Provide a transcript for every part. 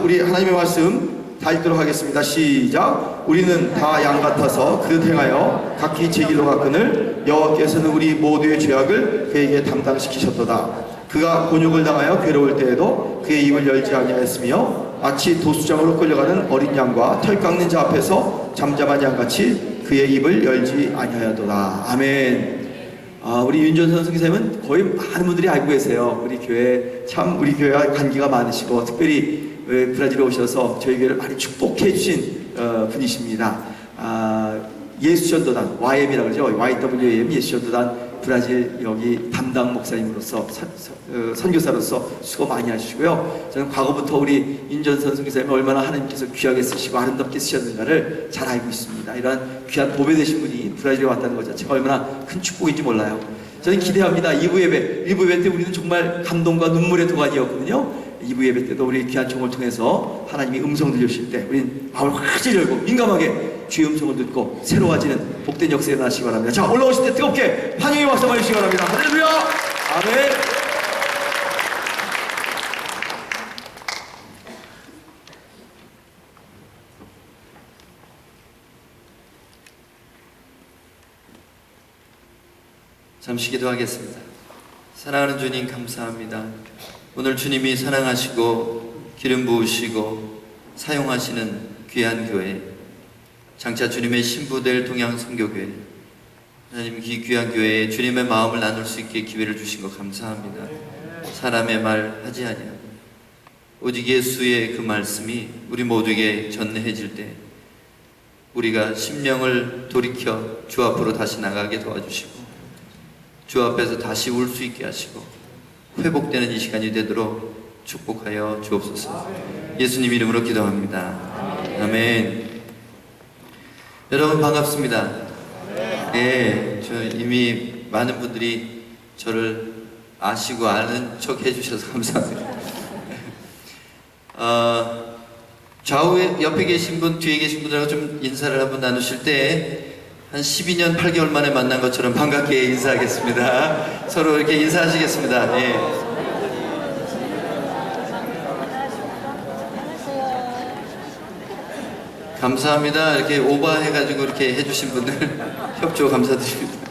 우리 하나님의 말씀 다 읽도록 하겠습니다. 시작. 우리는 다 양 같아서 그릇 행하여 각기 제 길로 갔거늘 여호와께서는 우리 모두의 죄악을 그에게 담당시키셨도다. 그가 곤욕을 당하여 괴로울 때에도 그의 입을 열지 아니하였으며 마치 도수장으로 끌려가는 어린 양과 털 깎는 자 앞에서 잠잠한 양같이 그의 입을 열지 아니하였도다. 아멘. 우리 윤전선 선생님은 거의 많은 분들이 알고 계세요. 우리 교회 참 우리 교회와 관계가 많으시고 특별히 브라질에 오셔서 저희 교회를 많이 축복해 주신 분이십니다. 예수전도단 YM이라고 그러죠. YWM 예수전도단 브라질 여기 담당 목사님으로서 선교사로서 수고 많이 하시고요. 저는 과거부터 우리 윤전선 선교사님이 얼마나 하나님께서 귀하게 쓰시고 아름답게 쓰셨는가를 잘 알고 있습니다. 이러한 귀한 보배되신 분이 브라질에 왔다는 것 자체가 얼마나 큰 축복인지 몰라요. 저는 기대합니다. 2부 예배 때 우리는 정말 감동과 눈물의 도가니였거든요. 2부 예배 때도 우리 귀한 종을 통해서 하나님이 음성 들려주실 때 우린 마음을 확실히 열고 민감하게 주의 음성을 듣고 새로워지는 복된 역사에 일어나시기 바랍니다. 자, 올라오실 때 뜨겁게 환영의 박수 한번 해주시기 바랍니다. 할렐루야! 아멘! 잠시 기도하겠습니다. 사랑하는 주님 감사합니다. 오늘 주님이 사랑하시고 기름 부으시고 사용하시는 귀한 교회, 장차 주님의 신부될 동양선교교회, 하나님 이 귀한 교회에 주님의 마음을 나눌 수 있게 기회를 주신 것 감사합니다. 사람의 말 하지 아니하고 오직 예수의 그 말씀이 우리 모두에게 전해질 때 우리가 심령을 돌이켜 주 앞으로 다시 나가게 도와주시고 주 앞에서 다시 올 수 있게 하시고 회복되는 이 시간이 되도록 축복하여 주옵소서. 예수님 이름으로 기도합니다. 아멘. 여러분 반갑습니다. 네, 저 이미 많은 분들이 저를 아시고 아는 척 해주셔서 감사합니다. 좌우에 옆에 계신 분, 뒤에 계신 분들하고 좀 인사를 한번 나누실 때 한 12년 8개월 만에 만난 것처럼 반갑게 인사하겠습니다. 서로 이렇게 인사하시겠습니다. 예. 감사합니다. 이렇게 오버해가지고 이렇게 해주신 분들 협조 감사드립니다.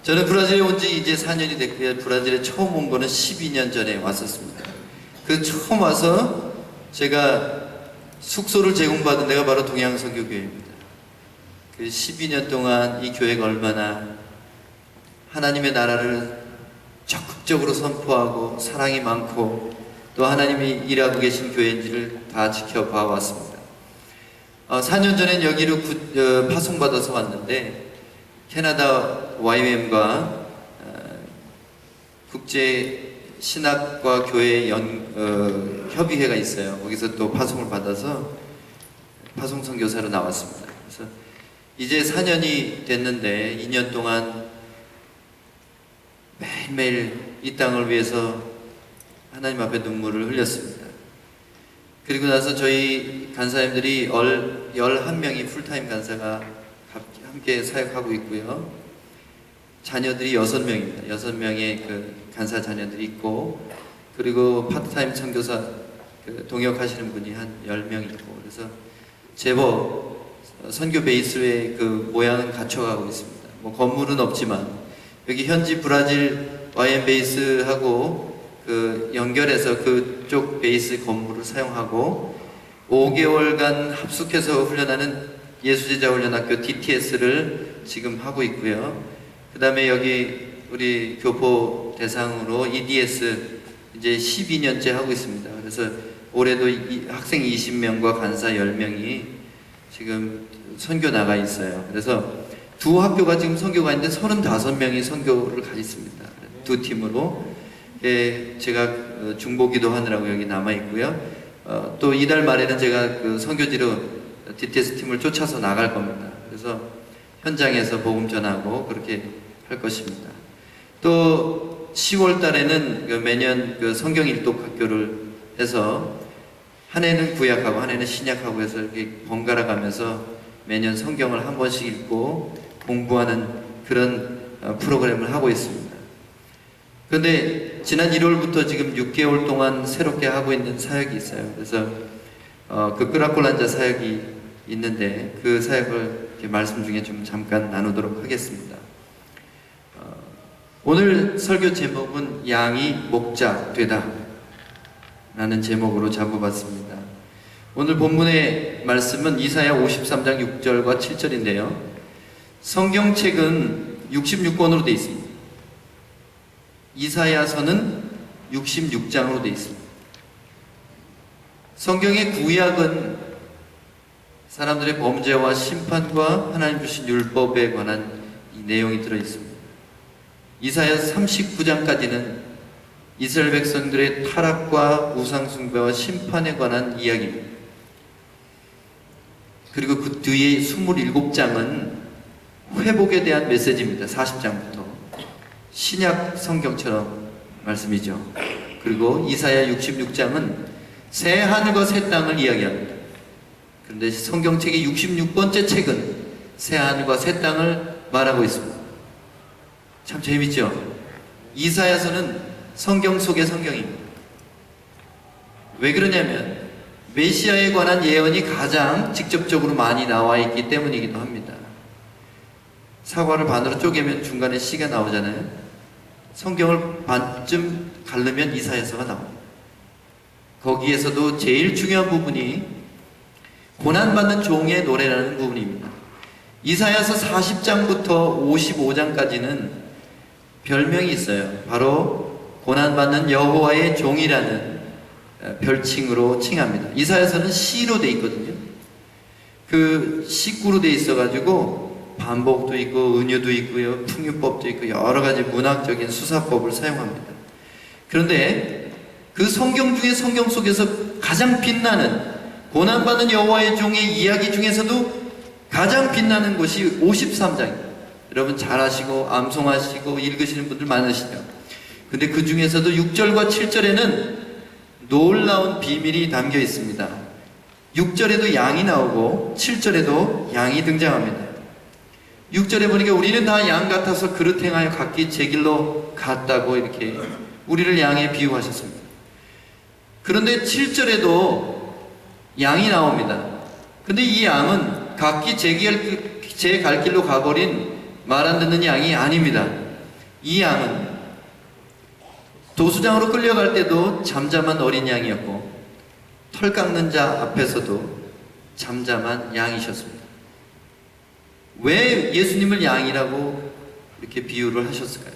저는 브라질에 온 지 이제 4년이 됐고요. 브라질에 처음 온 거는 12년 전에 왔었습니다. 그 처음 와서 제가 숙소를 제공받은 데가 바로 동양선교교회입니다. 그 12년 동안 이 교회가 얼마나 하나님의 나라를 적극적으로 선포하고 사랑이 많고 또 하나님이 일하고 계신 교회인지를 다 지켜봐 왔습니다. 4년 전엔 여기로 파송받아서 왔는데 캐나다 YWM과 국제 신학과 교회 협의회가 있어요. 거기서 또 파송을 받아서 파송 선교사로 나왔습니다. 그래서 이제 4년이 됐는데 2년 동안 매일매일 이 땅을 위해서 하나님 앞에 눈물을 흘렸습니다. 그리고 나서 저희 간사님들이 11명이 풀타임 간사가 함께 사역하고 있고요. 자녀들이 6명입니다. 6명의 그 간사 자녀들이 있고, 그리고 파트타임 선교사 동역하시는 분이 한 10명 있고, 그래서 제법 선교 베이스의 그 모양은 갖춰가고 있습니다. 뭐 건물은 없지만 여기 현지 브라질 YM 베이스하고 그 연결해서 그쪽 베이스 건물을 사용하고 5개월간 합숙해서 훈련하는 예수제자 훈련학교 DTS를 지금 하고 있고요. 그 다음에 여기 우리 교포 대상으로 EDS 이제 12년째 하고 있습니다. 그래서 올해도 학생 20명과 간사 10명이 지금 선교 나가 있어요. 그래서 두 학교가 지금 선교가 있는데 35명이 선교를 가 있습니다. 두 팀으로. 제가 중보기도 하느라고 여기 남아 있고요. 또 이달 말에는 제가 그 선교지로 DTS 팀을 쫓아서 나갈 겁니다. 그래서 현장에서 복음 전하고 그렇게 할 것입니다. 또 10월 달에는 매년 그 성경 일독 학교를 해서 한 해는 구약하고 한 해는 신약하고 해서 이렇게 번갈아 가면서 매년 성경을 한 번씩 읽고 공부하는 그런 프로그램을 하고 있습니다. 그런데 지난 1월부터 지금 6개월 동안 새롭게 하고 있는 사역이 있어요. 그래서 그 끄라콜란자 사역이 있는데 그 사역을 이렇게 말씀 중에 좀 잠깐 나누도록 하겠습니다. 오늘 설교 제목은 양이 목자 되다 라는 제목으로 잡아봤습니다. 오늘 본문의 말씀은 이사야 53장 6절과 7절인데요. 성경책은 66권으로 되어 있습니다. 이사야서는 66장으로 되어 있습니다. 성경의 구약은 사람들의 범죄와 심판과 하나님 주신 율법에 관한 이 내용이 들어있습니다. 이사야서 39장까지는 이스라엘 백성들의 타락과 우상숭배와 심판에 관한 이야기입니다. 그리고 그 뒤에 27장은 회복에 대한 메시지입니다. 40장부터 신약 성경처럼 말씀이죠. 그리고 이사야 66장은 새 하늘과 새 땅을 이야기합니다. 그런데 성경책의 66번째 책은 새 하늘과 새 땅을 말하고 있습니다. 참 재밌죠? 이사야서는 성경 속의 성경입니다. 왜 그러냐면 메시아에 관한 예언이 가장 직접적으로 많이 나와 있기 때문이기도 합니다. 사과를 반으로 쪼개면 중간에 씨가 나오잖아요. 성경을 반쯤 가르면 이사야서가 나옵니다. 거기에서도 제일 중요한 부분이 고난받는 종의 노래라는 부분입니다. 이사야서 40장부터 55장까지는 별명이 있어요. 바로 고난받는 여호와의 종이라는 별칭으로 칭합니다. 이사야서는 시로 돼 있거든요. 그 시구로 돼 있어가지고 반복도 있고 은유도 있고요, 풍유법도 있고 여러 가지 문학적인 수사법을 사용합니다. 그런데 그 성경 중에 성경 속에서 가장 빛나는 고난받는 여호와의 종의 이야기 중에서도 가장 빛나는 곳이 53장입니다. 여러분 잘 아시고 암송하시고 읽으시는 분들 많으시죠? 근데 그 중에서도 6절과 7절에는 놀라운 비밀이 담겨 있습니다. 6절에도 양이 나오고 7절에도 양이 등장합니다. 6절에 보니까 우리는 다 양 같아서 그릇 행하여 각기 제 길로 갔다고 이렇게 우리를 양에 비유하셨습니다. 그런데 7절에도 양이 나옵니다. 근데 이 양은 각기 제 갈 길로 가버린 말 안 듣는 양이 아닙니다. 이 양은 도수장으로 끌려갈 때도 잠잠한 어린 양이었고 털 깎는 자 앞에서도 잠잠한 양이셨습니다. 왜 예수님을 양이라고 이렇게 비유를 하셨을까요?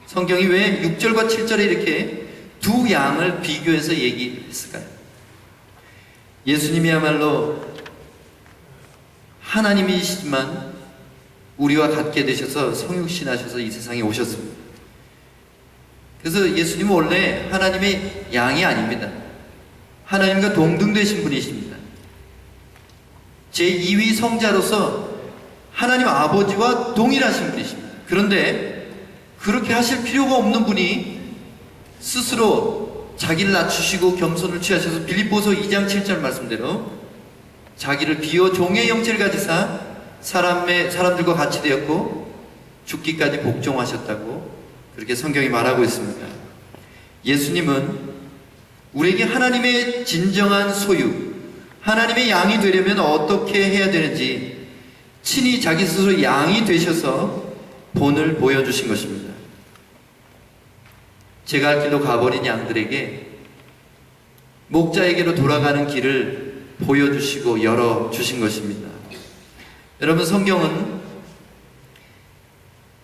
성경이 왜 6절과 7절에 이렇게 두 양을 비교해서 얘기했을까요? 예수님이야말로 하나님이시지만 우리와 같게 되셔서 성육신하셔서 이 세상에 오셨습니다. 그래서 예수님은 원래 하나님의 양이 아닙니다. 하나님과 동등되신 분이십니다. 제2위 성자로서 하나님 아버지와 동일하신 분이십니다. 그런데 그렇게 하실 필요가 없는 분이 스스로 자기를 낮추시고 겸손을 취하셔서 빌립보서 2장 7절 말씀대로 자기를 비워 종의 형체를 가지사 사람들과 같이 되었고 죽기까지 복종하셨다고 그렇게 성경이 말하고 있습니다. 예수님은 우리에게 하나님의 진정한 소유, 하나님의 양이 되려면 어떻게 해야 되는지 친히 자기 스스로 양이 되셔서 본을 보여주신 것입니다. 제가 갈 길로 가버린 양들에게 목자에게로 돌아가는 길을 보여주시고 열어주신 것입니다. 여러분, 성경은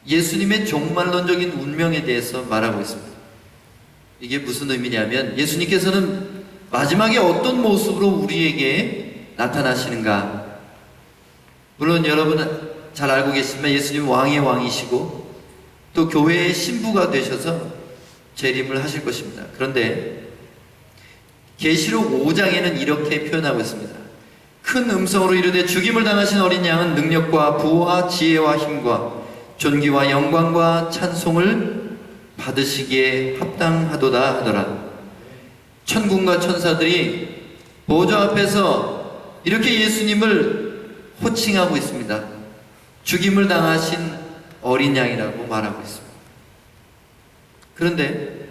예수님의 종말론적인 운명에 대해서 말하고 있습니다. 이게 무슨 의미냐면 예수님께서는 마지막에 어떤 모습으로 우리에게 나타나시는가. 물론 여러분은 잘 알고 계시지만 예수님은 왕의 왕이시고 또 교회의 신부가 되셔서 재림을 하실 것입니다. 그런데 계시록 5장에는 이렇게 표현하고 있습니다. 큰 음성으로 이르되 죽임을 당하신 어린 양은 능력과 부와 지혜와 힘과 존귀와 영광과 찬송을 받으시기에 합당하도다 하더라. 천군과 천사들이 보좌 앞에서 이렇게 예수님을 호칭하고 있습니다. 죽임을 당하신 어린 양이라고 말하고 있습니다. 그런데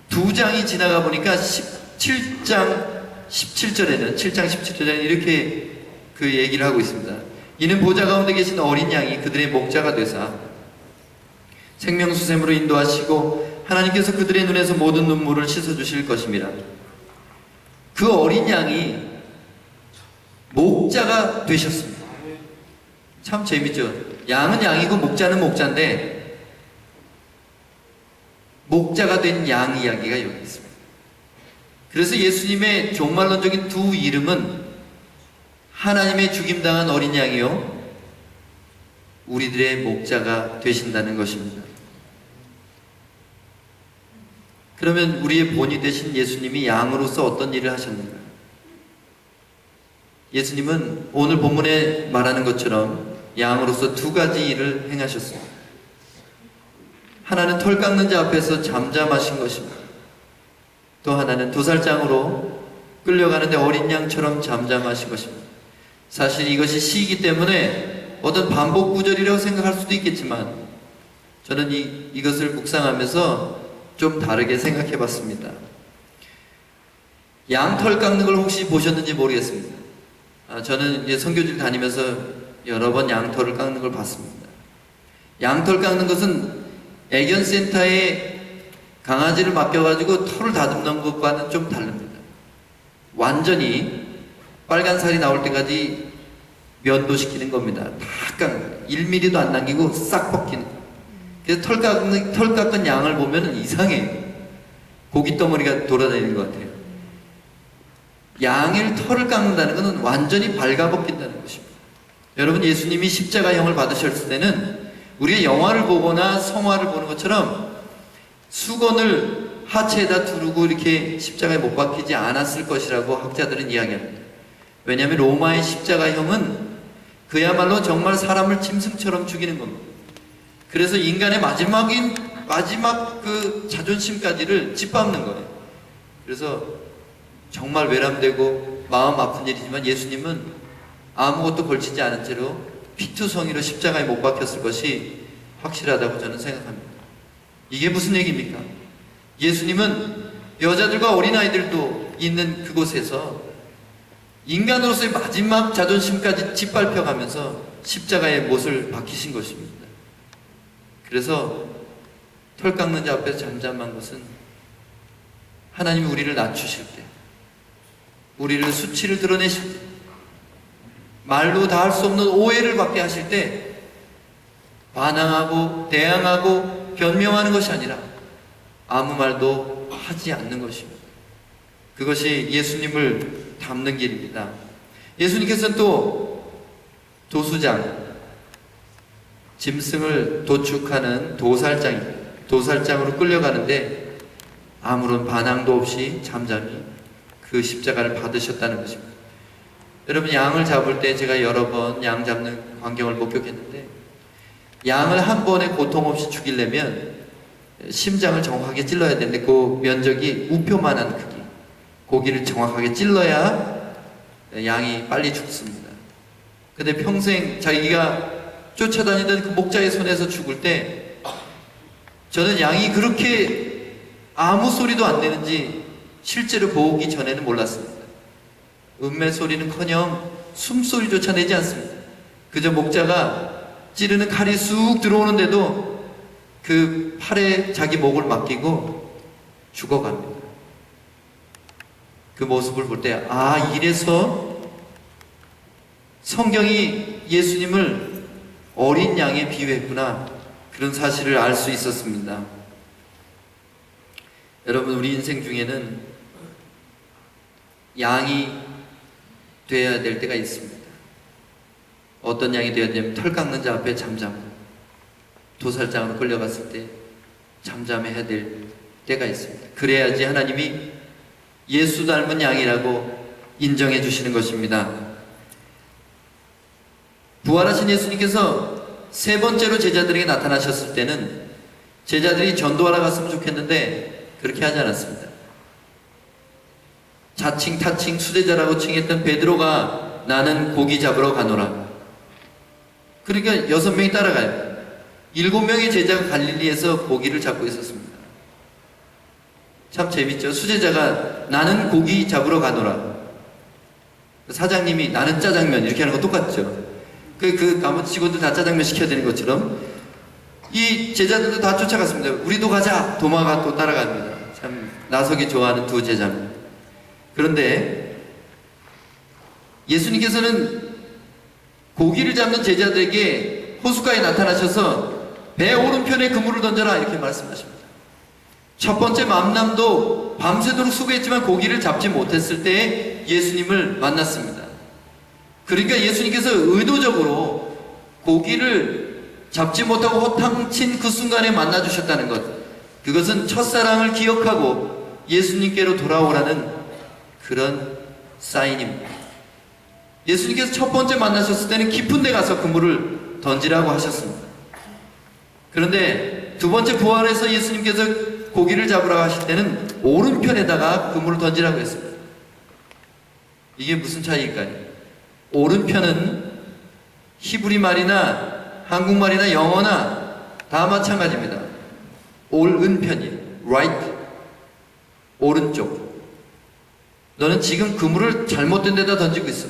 두 장이 지나가 보니까 7장 17절에는 이렇게 그 얘기를 하고 있습니다. 이는 보좌 가운데 계신 어린 양이 그들의 목자가 되사 생명수샘으로 인도하시고 하나님께서 그들의 눈에서 모든 눈물을 씻어주실 것입니다. 그 어린 양이 목자가 되셨습니다. 참 재밌죠? 양은 양이고 목자는 목자인데 목자가 된 양 이야기가 여기 있습니다. 그래서 예수님의 종말론적인 두 이름은 하나님의 죽임당한 어린 양이요 우리들의 목자가 되신다는 것입니다. 그러면 우리의 본이 되신 예수님이 양으로서 어떤 일을 하셨는가? 예수님은 오늘 본문에 말하는 것처럼 양으로서 두 가지 일을 행하셨습니다. 하나는 털 깎는 자 앞에서 잠잠하신 것입니다. 또 하나는 도살장으로 끌려가는데 어린 양처럼 잠잠하신 것입니다. 사실 이것이 시이기 때문에 어떤 반복 구절이라고 생각할 수도 있겠지만 저는 이것을 묵상하면서 좀 다르게 생각해 봤습니다. 양털 깎는 걸 혹시 보셨는지 모르겠습니다. 저는 이제 선교지를 다니면서 여러 번 양털을 깎는 걸 봤습니다. 양털 깎는 것은 애견센터에 강아지를 맡겨가지고 털을 다듬는 것과는 좀 다릅니다. 완전히 빨간 살이 나올 때까지 면도시키는 겁니다. 다 깎는 1mm도 안 남기고 싹 벗기는 거예요. 그래서 털 깎은 양을 보면 이상해요. 고기 덩어리가 돌아다니는 것 같아요. 양의 털을 깎는다는 것은 완전히 발가벗긴다는 것입니다. 여러분, 예수님이 십자가형을 받으셨을 때는 우리가 영화를 보거나 성화를 보는 것처럼 수건을 하체에다 두르고 이렇게 십자가에 못 박히지 않았을 것이라고 학자들은 이야기합니다. 왜냐하면 로마의 십자가형은 그야말로 정말 사람을 짐승처럼 죽이는 겁니다. 그래서 인간의 마지막 그 자존심까지를 짓밟는 거예요. 그래서 정말 외람되고 마음 아픈 일이지만 예수님은 아무것도 걸치지 않은 채로 피투성이로 십자가에 못 박혔을 것이 확실하다고 저는 생각합니다. 이게 무슨 얘기입니까? 예수님은 여자들과 어린아이들도 있는 그곳에서 인간으로서의 마지막 자존심까지 짓밟혀가면서 십자가에 못을 박히신 것입니다. 그래서 털 깎는 자 앞에서 잠잠한 것은 하나님이 우리를 낮추실 때, 우리를 수치를 드러내실 때, 말로 다 할 수 없는 오해를 받게 하실 때 반항하고 대항하고 변명하는 것이 아니라 아무 말도 하지 않는 것입니다. 그것이 예수님을 닮는 길입니다. 예수님께서는 또 도수장, 짐승을 도축하는 도살장으로 끌려가는데 아무런 반항도 없이 잠잠히 그 십자가를 받으셨다는 것입니다. 여러분, 양을 잡을 때 제가 여러 번 양 잡는 광경을 목격했는데 양을 한 번에 고통 없이 죽이려면 심장을 정확하게 찔러야 되는데 그 면적이 우표만한 크기, 고기를 정확하게 찔러야 양이 빨리 죽습니다. 근데 평생 자기가 쫓아다니던 그 목자의 손에서 죽을 때 저는 양이 그렇게 아무 소리도 안 내는지 실제로 보기 전에는 몰랐습니다. 음매 소리는커녕 숨소리조차 내지 않습니다. 그저 목자가 찌르는 칼이 쑥 들어오는데도 그 팔에 자기 목을 맡기고 죽어갑니다. 그 모습을 볼 때 이래서 성경이 예수님을 어린 양에 비유했구나, 그런 사실을 알 수 있었습니다. 여러분, 우리 인생 중에는 양이 되어야 될 때가 있습니다. 어떤 양이 되어야 되냐면 털 깎는 자 앞에 잠잠하고 도살장으로 끌려갔을 때 잠잠해야 될 때가 있습니다. 그래야지 하나님이 예수 닮은 양이라고 인정해 주시는 것입니다. 부활하신 예수님께서 세 번째로 제자들에게 나타나셨을 때는 제자들이 전도하러 갔으면 좋겠는데 그렇게 하지 않았습니다. 자칭 타칭 수제자라고 칭했던 베드로가 나는 고기 잡으러 가노라. 그러니까 6명이 따라가요. 7명의 제자가 갈릴리에서 고기를 잡고 있었습니다. 참 재밌죠. 수제자가 나는 고기 잡으러 가노라. 사장님이 나는 짜장면 이렇게 하는 거 똑같죠. 그 가문 직원들 다 짜장면 시켜야 되는 것처럼 이 제자들도 다 쫓아갔습니다. 우리도 가자. 도마가 또 따라갑니다. 참 나서기 좋아하는 두 제자입니다. 그런데 예수님께서는 고기를 잡는 제자들에게 호숫가에 나타나셔서 배 오른편에 그물을 던져라 이렇게 말씀하십니다. 첫 번째 만남도 밤새도록 수고했지만 고기를 잡지 못했을 때 예수님을 만났습니다. 그러니까 예수님께서 의도적으로 고기를 잡지 못하고 호탕친 그 순간에 만나주셨다는 것, 그것은 첫사랑을 기억하고 예수님께로 돌아오라는 그런 사인입니다. 예수님께서 첫 번째 만나셨을 때는 깊은 데 가서 그물을 던지라고 하셨습니다. 그런데 두 번째 부활해서 예수님께서 고기를 잡으라고 하실 때는 오른편에다가 그물을 던지라고 했습니다. 이게 무슨 차이일까요? 오른편은 히브리 말이나 한국말이나 영어나 다 마찬가지입니다. 오른편이에요. right. 오른쪽. 너는 지금 그물을 잘못된 데다 던지고 있어.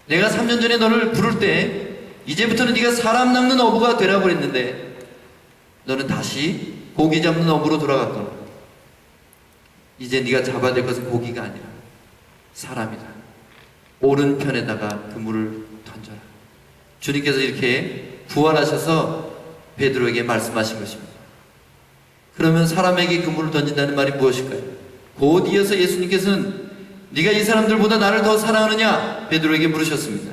내가 3년 전에 너를 부를 때 이제부터는 네가 사람 낚는 어부가 되라고 그랬는데 너는 다시 고기 잡는 어부로 돌아갔거나 이제 네가 잡아야 될 것은 고기가 아니라 사람이다. 오른편에다가 그물을 던져라. 주님께서 이렇게 부활하셔서 베드로에게 말씀하신 것입니다. 그러면 사람에게 그물을 던진다는 말이 무엇일까요? 곧 이어서 예수님께서는 네가 이 사람들보다 나를 더 사랑하느냐? 베드로에게 물으셨습니다.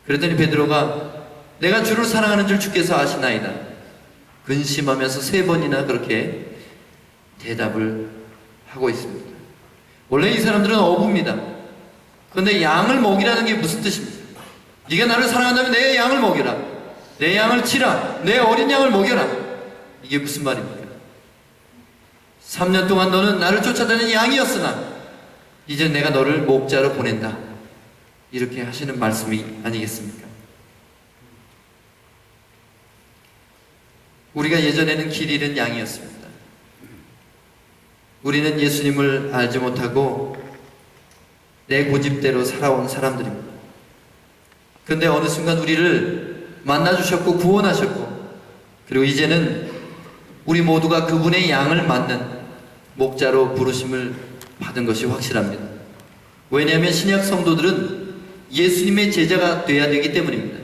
그랬더니 베드로가 내가 주를 사랑하는 줄 주께서 아시나이다. 근심하면서 3번이나 그렇게 대답을 하고 있습니다. 원래 이 사람들은 어부입니다. 그런데 양을 먹이라는 게 무슨 뜻입니까? 네가 나를 사랑한다면 내 양을 먹여라. 내 양을 치라. 내 어린 양을 먹여라. 이게 무슨 말입니까? 3년 동안 너는 나를 쫓아다니는 양이었으나 이제 내가 너를 목자로 보낸다. 이렇게 하시는 말씀이 아니겠습니까? 우리가 예전에는 길 잃은 양이었습니다. 우리는 예수님을 알지 못하고 내 고집대로 살아온 사람들입니다. 그런데 어느 순간 우리를 만나주셨고 구원하셨고 그리고 이제는 우리 모두가 그분의 양을 맡는 목자로 부르심을 받은 것이 확실합니다. 왜냐하면 신약 성도들은 예수님의 제자가 돼야 되기 때문입니다.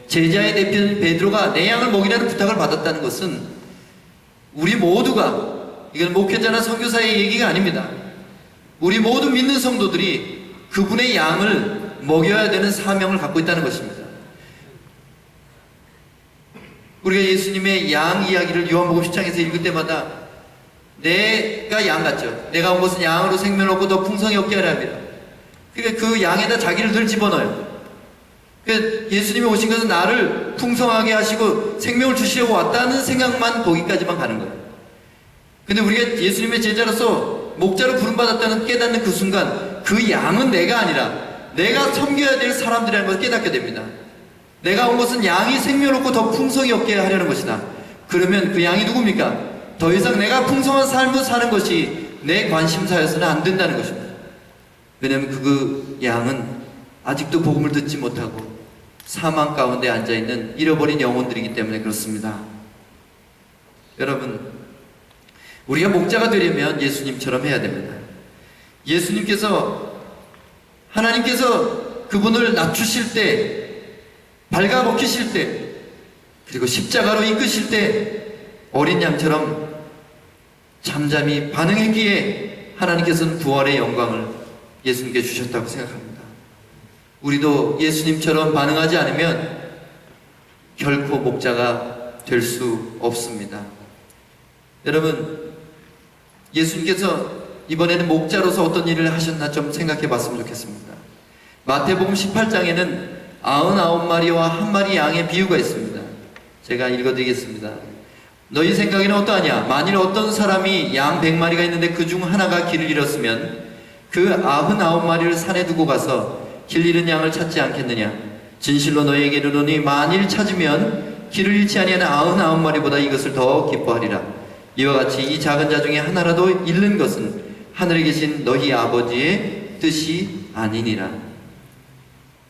제자의 대표인 베드로가 내 양을 먹이라는 부탁을 받았다는 것은 우리 모두가, 이건 목회자나 선교사의 얘기가 아닙니다. 우리 모두 믿는 성도들이 그분의 양을 먹여야 되는 사명을 갖고 있다는 것입니다. 우리가 예수님의 양 이야기를 요한복음 10장에서 읽을 때마다 내가 양 같죠. 내가 온 것은 양으로 생명을 얻고 더 풍성히 얻게 하려 합니다. 그러니까 그 양에다 자기를 늘 집어넣어요. 그러니까 예수님이 오신 것은 나를 풍성하게 하시고 생명을 주시려고 왔다는 생각만 거기까지만 가는 거예요. 근데 우리가 예수님의 제자로서 목자로 부름받았다는 깨닫는 그 순간 그 양은 내가 아니라 내가 섬겨야 될 사람들이라는 것을 깨닫게 됩니다. 내가 온 것은 양이 생명을 얻고 더 풍성히 얻게 하려는 것이다. 그러면 그 양이 누굽니까? 더 이상 내가 풍성한 삶을 사는 것이 내 관심사여서는 안 된다는 것입니다. 왜냐하면 그 양은 아직도 복음을 듣지 못하고 사망 가운데 앉아있는 잃어버린 영혼들이기 때문에 그렇습니다. 여러분, 우리가 목자가 되려면 예수님처럼 해야 됩니다. 하나님께서 그분을 낮추실 때, 발가벗기실 때, 그리고 십자가로 이끄실 때 어린 양처럼 잠잠히 반응했기에 하나님께서는 부활의 영광을 예수님께 주셨다고 생각합니다. 우리도 예수님처럼 반응하지 않으면 결코 목자가 될 수 없습니다. 여러분, 예수님께서 이번에는 목자로서 어떤 일을 하셨나 좀 생각해 봤으면 좋겠습니다. 마태복음 18장에는 99마리와 1마리 양의 비유가 있습니다. 제가 읽어드리겠습니다. 너희 생각에는 어떠하냐? 만일 어떤 사람이 양 100마리가 있는데 그 중 하나가 길을 잃었으면 그 99마리를 산에 두고 가서 길 잃은 양을 찾지 않겠느냐? 진실로 너희에게 이르노니 만일 찾으면 길을 잃지 아니하는 99마리보다 이것을 더 기뻐하리라. 이와 같이 이 작은 자 중에 하나라도 잃는 것은 하늘에 계신 너희 아버지의 뜻이 아니니라.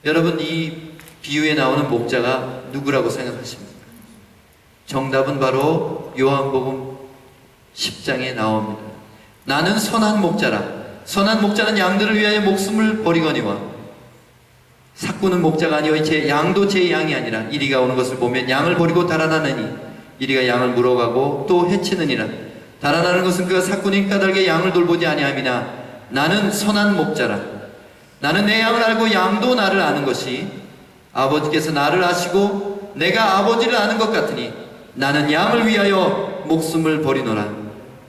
여러분, 이 비유에 나오는 목자가 누구라고 생각하십니까? 정답은 바로 요한복음 10장에 나옵니다. 나는 선한 목자라. 선한 목자는 양들을 위하여 목숨을 버리거니와 삭구는 목자가 아니요 제 양도 제 양이 아니라 이리가 오는 것을 보면 양을 버리고 달아나느니 이리가 양을 물어가고 또 해치느니라. 달아나는 것은 그가 삭구니 까닭에 양을 돌보지 아니함이나 나는 선한 목자라. 나는 내 양을 알고 양도 나를 아는 것이 아버지께서 나를 아시고 내가 아버지를 아는 것 같으니 나는 양을 위하여 목숨을 버리노라.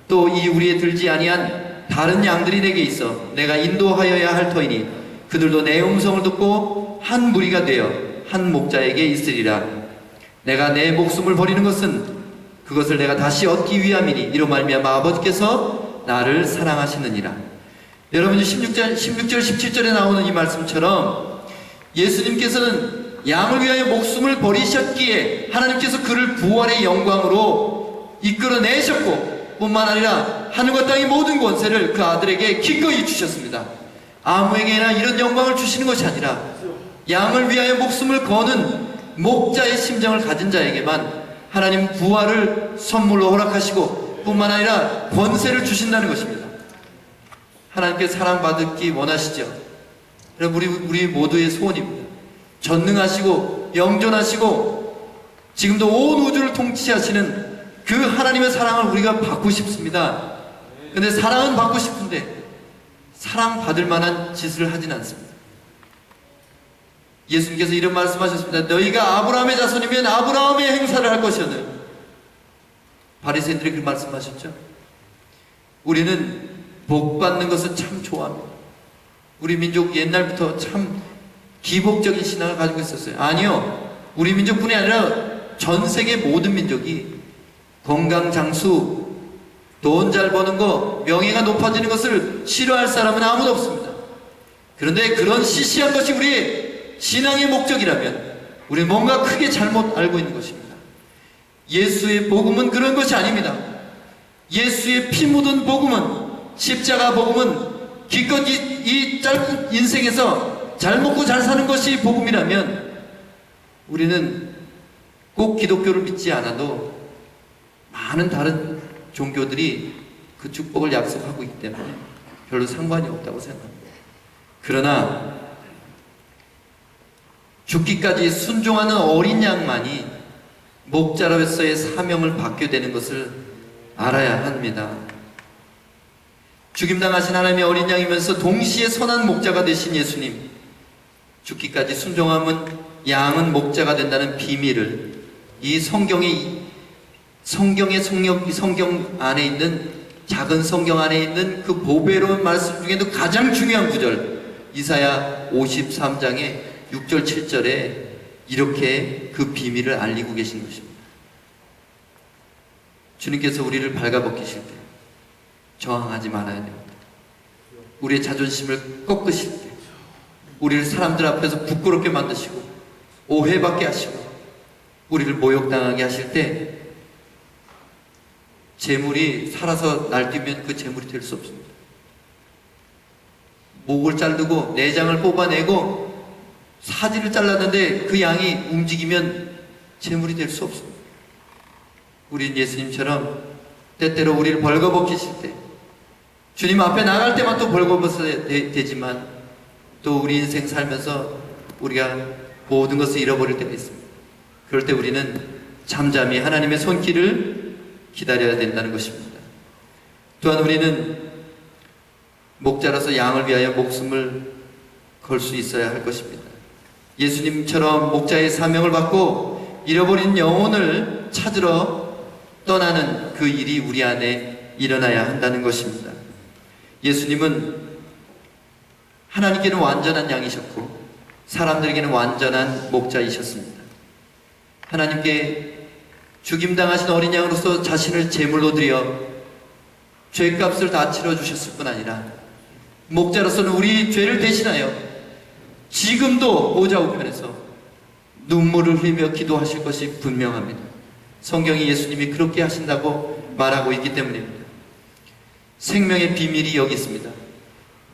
또 이 우리에 들지 아니한 다른 양들이 내게 있어 내가 인도하여야 할 터이니 그들도 내 음성을 듣고 한 무리가 되어 한 목자에게 있으리라. 내가 내 목숨을 버리는 것은 그것을 내가 다시 얻기 위함이니 이로 말미암아 아버지께서 나를 사랑하시느니라. 여러분, 16절 17절에 나오는 이 말씀처럼 예수님께서는 양을 위하여 목숨을 버리셨기에 하나님께서 그를 부활의 영광으로 이끌어내셨고 뿐만 아니라 하늘과 땅의 모든 권세를 그 아들에게 기꺼이 주셨습니다. 아무에게나 이런 영광을 주시는 것이 아니라 양을 위하여 목숨을 거는 목자의 심정을 가진 자에게만 하나님 부활을 선물로 허락하시고 뿐만 아니라 권세를 주신다는 것입니다. 하나님께 사랑받기 원하시죠? 여러분, 우리 모두의 소원입니다. 전능하시고 영존하시고 지금도 온 우주를 통치하시는 그 하나님의 사랑을 우리가 받고 싶습니다. 근데 사랑은 받고 싶은데 사랑받을 만한 짓을 하진 않습니다. 예수님께서 이런 말씀하셨습니다. 너희가 아브라함의 자손이면 아브라함의 행사를 할 것이었네. 바리새인들이 그 말씀하셨죠. 우리는 복 받는 것을 참 좋아합니다. 우리 민족 옛날부터 참 기복적인 신앙을 가지고 있었어요. 아니요, 우리 민족뿐이 아니라 전 세계 모든 민족이 건강 장수, 돈 잘 버는 거, 명예가 높아지는 것을 싫어할 사람은 아무도 없습니다. 그런데 그런 시시한 것이 우리의 신앙의 목적이라면 우리는 뭔가 크게 잘못 알고 있는 것입니다. 예수의 복음은 그런 것이 아닙니다. 예수의 피 묻은 복음은, 십자가 복음은 기껏 이 짧은 인생에서 잘 먹고 잘 사는 것이 복음이라면 우리는 꼭 기독교를 믿지 않아도 많은 다른 종교들이 그 축복을 약속하고 있기 때문에 별로 상관이 없다고 생각합니다. 그러나 죽기까지 순종하는 어린 양만이 목자로서의 사명을 받게 되는 것을 알아야 합니다. 죽임당하신 하나님의 어린 양이면서 동시에 선한 목자가 되신 예수님, 죽기까지 순종하면 양은 목자가 된다는 비밀을 이 성경 안에 있는, 작은 성경 안에 있는 그 보배로운 말씀 중에도 가장 중요한 구절, 이사야 53장의 6절 7절에 이렇게 그 비밀을 알리고 계신 것입니다. 주님께서 우리를 발가벗기실 때 저항하지 말아야 됩니다. 우리의 자존심을 꺾으실 때, 우리를 사람들 앞에서 부끄럽게 만드시고 오해받게 하시고 우리를 모욕당하게 하실 때 재물이 살아서 날뛰면 그 재물이 될 수 없습니다. 목을 자르고 내장을 뽑아내고 사지를 잘랐는데 그 양이 움직이면 재물이 될 수 없습니다. 우린 예수님처럼 때때로 우리를 벌거벗기실 때, 주님 앞에 나갈 때만 또 벌거벗어야 되지만 또 우리 인생 살면서 우리가 모든 것을 잃어버릴 때가 있습니다. 그럴 때 우리는 잠잠히 하나님의 손길을 기다려야 된다는 것입니다. 또한 우리는 목자로서 양을 위하여 목숨을 걸 수 있어야 할 것입니다. 예수님처럼 목자의 사명을 받고 잃어버린 영혼을 찾으러 떠나는 그 일이 우리 안에 일어나야 한다는 것입니다. 예수님은 하나님께는 완전한 양이셨고 사람들에게는 완전한 목자이셨습니다. 하나님께 죽임당하신 어린 양으로서 자신을 제물로 드려 죄값을 다 치러주셨을 뿐 아니라 목자로서는 우리 죄를 대신하여 지금도 보좌 우편에서 눈물을 흘리며 기도하실 것이 분명합니다. 성경이 예수님이 그렇게 하신다고 말하고 있기 때문입니다. 생명의 비밀이 여기 있습니다.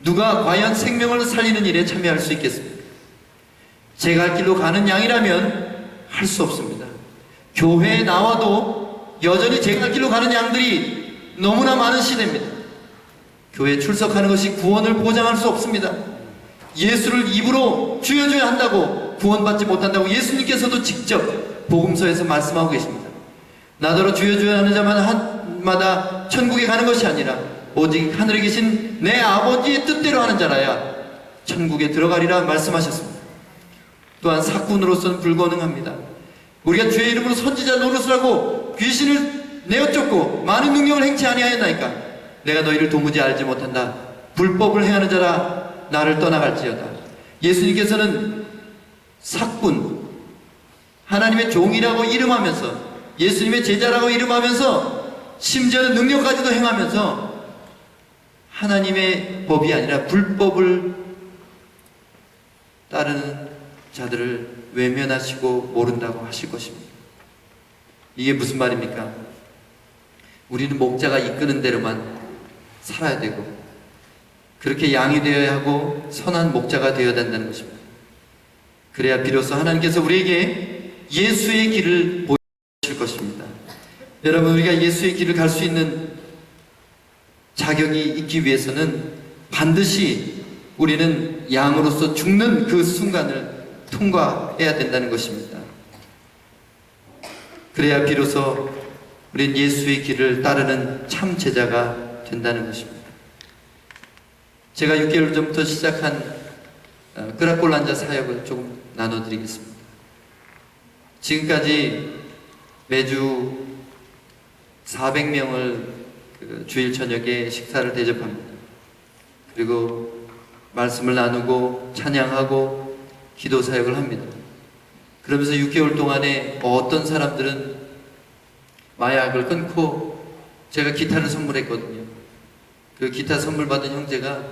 누가 과연 생명을 살리는 일에 참여할 수 있겠습니까? 제 갈 길로 가는 양이라면 할 수 없습니다. 교회에 나와도 여전히 제 갈 길로 가는 양들이 너무나 많은 시대입니다. 교회에 출석하는 것이 구원을 보장할 수 없습니다. 예수를 입으로 주여 주여 한다고 구원받지 못한다고 예수님께서도 직접 복음서에서 말씀하고 계십니다. 나더러 주여 주여 하는 자마다 천국에 가는 것이 아니라 오직 하늘에 계신 내 아버지의 뜻대로 하는 자라야 천국에 들어가리라 말씀하셨습니다. 또한 사꾼으로서는 불가능합니다. 우리가 주의 이름으로 선지자 노릇을 하고 귀신을 내어쫓고 많은 능력을 행치 아니하였나이까. 내가 너희를 도무지 알지 못한다. 불법을 행하는 자라 나를 떠나갈지어다. 예수님께서는 사꾼, 하나님의 종이라고 이름하면서, 예수님의 제자라고 이름하면서, 심지어는 능력까지도 행하면서 하나님의 법이 아니라 불법을 따르는 자들을 외면하시고 모른다고 하실 것입니다. 이게 무슨 말입니까? 우리는 목자가 이끄는 대로만 살아야 되고, 그렇게 양이 되어야 하고 선한 목자가 되어야 된다는 것입니다. 그래야 비로소 하나님께서 우리에게 예수의 길을 보여주실 것입니다. 여러분, 우리가 예수의 길을 갈 수 있는 자격이 있기 위해서는 반드시 우리는 양으로서 죽는 그 순간을 통과해야 된다는 것입니다. 그래야 비로소 우리는 예수의 길을 따르는 참 제자가 된다는 것입니다. 제가 6개월 전부터 시작한 끄라꼴란자 사역을 조금 나눠드리겠습니다. 지금까지 매주 400명을 주일 저녁에 식사를 대접합니다. 그리고 말씀을 나누고 찬양하고 기도 사역을 합니다. 그러면서 6개월 동안에 어떤 사람들은 마약을 끊고 제가 기타를 선물했거든요. 그 기타 선물 받은 형제가